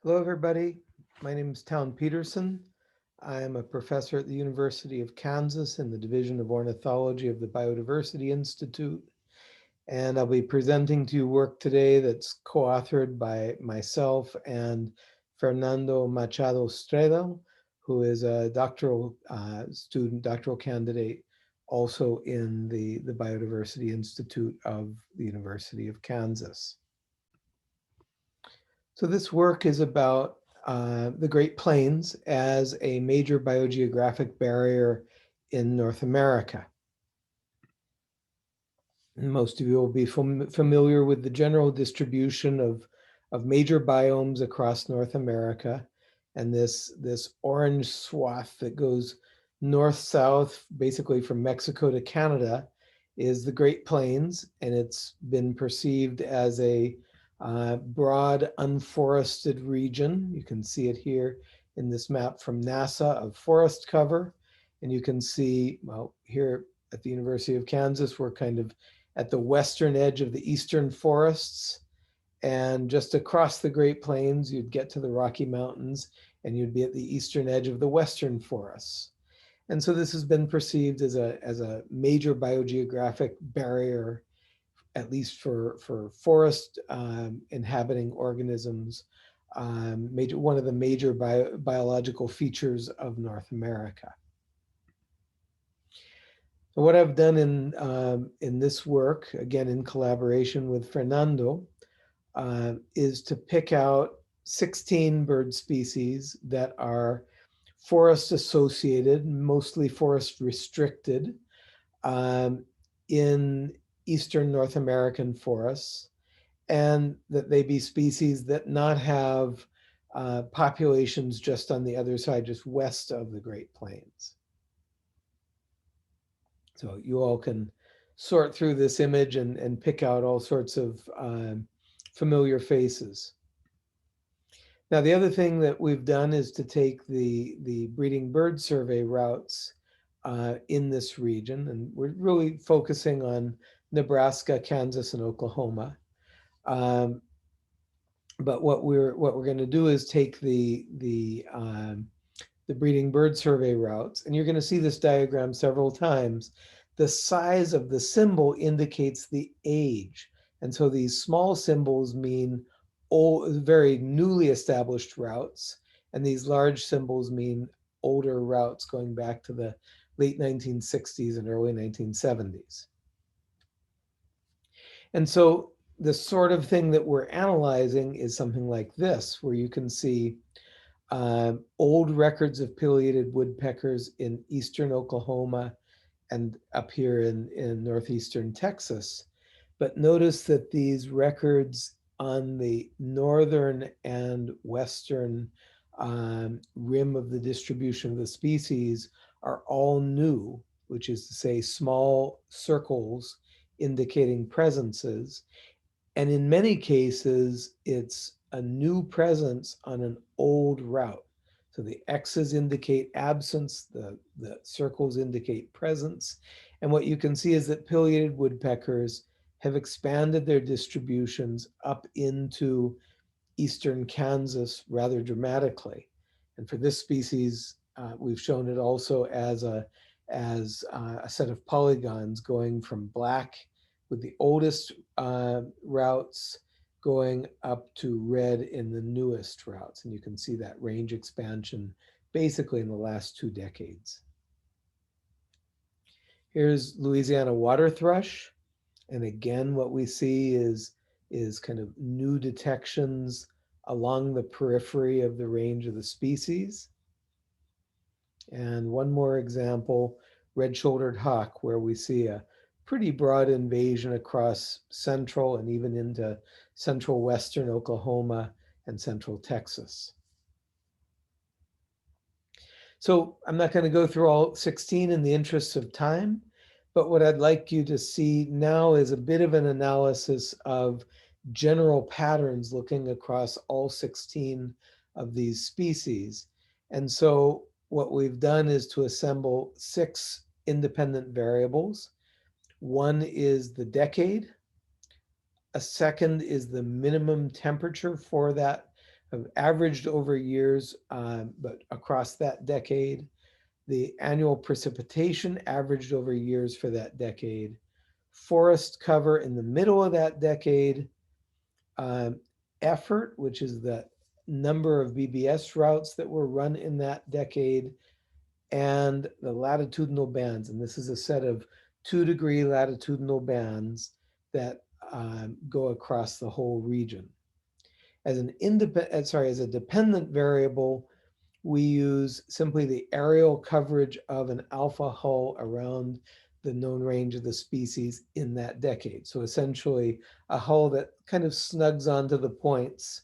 Hello, everybody. My name is Townsend Peterson. I am a professor at the University of Kansas in the Division of Ornithology of the Biodiversity Institute. And I'll be presenting to you work today that's co-authored by myself and Fernando Machado-Stredel, who is a doctoral student, doctoral candidate, also in the Biodiversity Institute of the University of Kansas. So this work is about the Great Plains as a major biogeographic barrier in North America. And most of you will be familiar with the general distribution of major biomes across North America. And this orange swath that goes north-south, basically from Mexico to Canada, is the Great Plains. And it's been perceived as a broad unforested region. You can see it here in this map from NASA of forest cover. And you can see, well, here at the University of Kansas, we're kind of at the western edge of the eastern forests. And just across the Great Plains, you'd get to the Rocky Mountains and you'd be at the eastern edge of the western forests. And so this has been perceived as a major biogeographic barrier, at least for forest inhabiting organisms, one of the major biological features of North America. So what I've done in this work, again in collaboration with Fernando, is to pick out 16 bird species that are forest associated, mostly forest restricted, in Eastern North American forests, and that they be species that not have populations just on the other side, just west of the Great Plains. So you all can sort through this image and pick out all sorts of familiar faces. Now, the other thing that we've done is to take the breeding bird survey routes in this region, and we're really focusing on Nebraska, Kansas, and Oklahoma. But what we're going to do is take the breeding bird survey routes, and you're going to see this diagram several times. The size of the symbol indicates the age, and so these small symbols mean old, very newly established routes, and these large symbols mean older routes going back to the late 1960s and early 1970s. And so the sort of thing that we're analyzing is something like this, where you can see old records of pileated woodpeckers in eastern Oklahoma and up here in northeastern Texas. But notice that these records on the northern and western rim of the distribution of the species are all new, which is to say small circles indicating presences. And in many cases, it's a new presence on an old route. So the X's indicate absence, the circles indicate presence. And what you can see is that pileated woodpeckers have expanded their distributions up into eastern Kansas rather dramatically. And for this species, we've shown it also as a set of polygons going from black with the oldest routes going up to red in the newest routes. And you can see that range expansion basically in the last 2 decades. Here's Louisiana water thrush. And again, what we see is kind of new detections along the periphery of the range of the species. And one more example, red-shouldered hawk, where we see a pretty broad invasion across central and even into central western Oklahoma and central Texas. So I'm not going to go through all 16 in the interest of time, but what I'd like you to see now is a bit of an analysis of general patterns looking across all 16 of these species. And so what we've done is to assemble 6 independent variables. One is the decade. A second is the minimum temperature for that have averaged over years, but across that decade. The annual precipitation averaged over years for that decade. Forest cover in the middle of that decade. Um, effort, which is the number of BBS routes that were run in that decade, and the latitudinal bands. And this is a set of 2-degree latitudinal bands that go across the whole region. As an as a dependent variable, we use simply the aerial coverage of an alpha hull around the known range of the species in that decade. So essentially a hull that kind of snugs onto the points,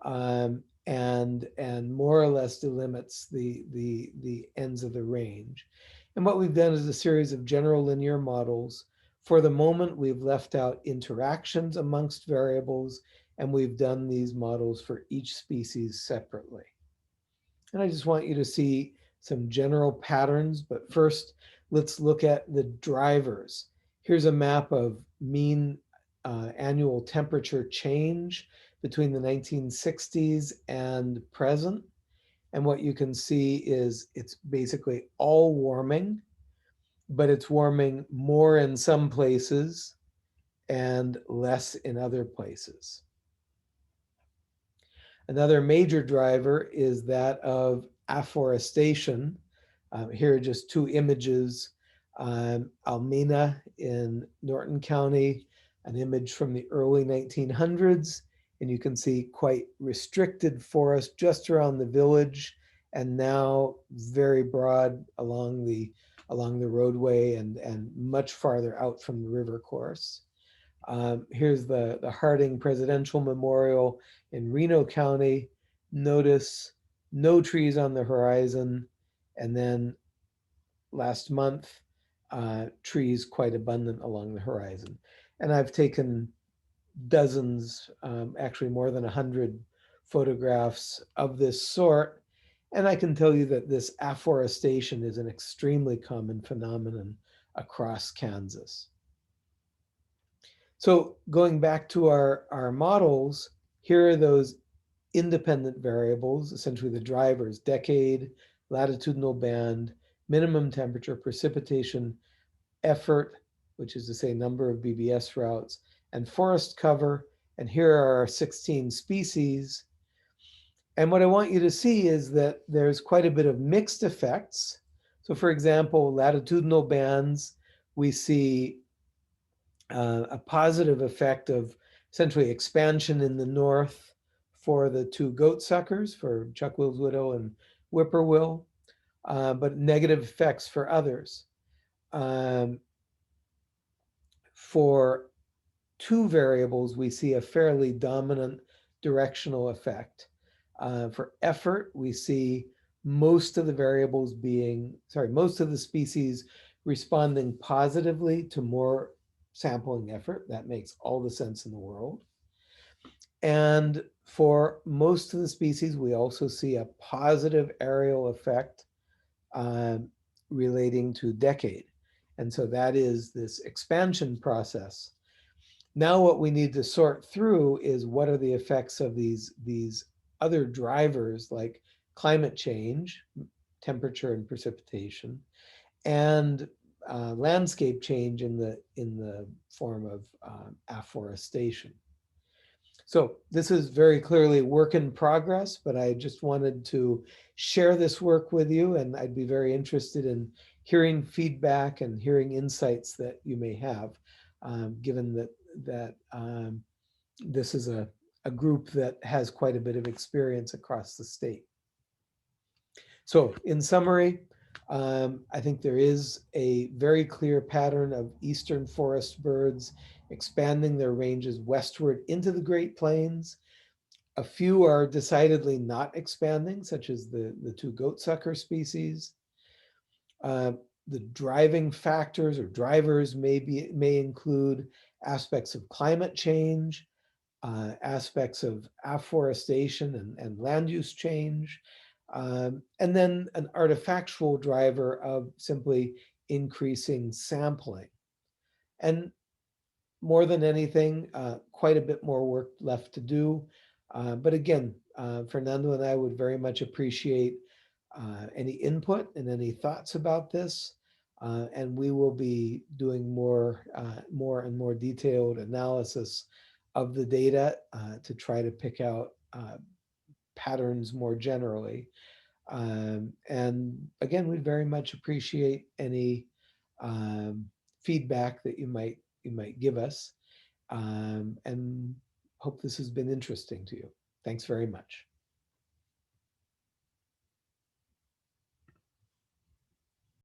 and more or less delimits the ends of the range. And what we've done is a series of general linear models. For the moment, we've left out interactions amongst variables, and we've done these models for each species separately. And I just want you to see some general patterns, but first let's look at the drivers. Here's a map of mean annual temperature change between the 1960s and present. And what you can see is it's basically all warming, but it's warming more in some places and less in other places. Another major driver is that of afforestation. Here are just two images. Almena in Norton County, an image from the early 1900s, and you can see quite restricted forest just around the village, and now very broad along the roadway and much farther out from the river course. Here's the Harding Presidential Memorial in Reno County. Notice no trees on the horizon. And then last month, trees quite abundant along the horizon. And I've taken dozens, actually more than 100 photographs of this sort. And I can tell you that this afforestation is an extremely common phenomenon across Kansas. So going back to our models, here are those independent variables, essentially the drivers: decade, latitudinal band, minimum temperature, precipitation, effort, which is to say number of BBS routes, and forest cover. And here are our 16 species. And what I want you to see is that there's quite a bit of mixed effects. So for example, latitudinal bands, we see a positive effect of essentially expansion in the north for the two goat suckers, for Chuck-Will's widow and whippoorwill, but negative effects for others. For two variables, we see a fairly dominant directional effect. For effort, we see most of the variables most of the species responding positively to more sampling effort. That makes all the sense in the world. And for most of the species, we also see a positive aerial effect relating to decade. And so that is this expansion process. Now what we need to sort through is what are the effects of these other drivers like climate change, temperature and precipitation, and landscape change in the form of afforestation. So this is very clearly work in progress, but I just wanted to share this work with you, and I'd be very interested in hearing feedback and hearing insights that you may have, given that this is a group that has quite a bit of experience across the state. So in summary, I think there is a very clear pattern of eastern forest birds expanding their ranges westward into the Great Plains. A few are decidedly not expanding, such as the two goatsucker species. The driving factors or drivers may include aspects of climate change, aspects of afforestation and land use change, and then an artifactual driver of simply increasing sampling. And more than anything, quite a bit more work left to do. But again, Fernando and I would very much appreciate any input and any thoughts about this. And we will be doing more and more detailed analysis of the data to try to pick out patterns more generally. And again, we'd very much appreciate any um, feedback that you might give us, and hope this has been interesting to you. Thanks very much.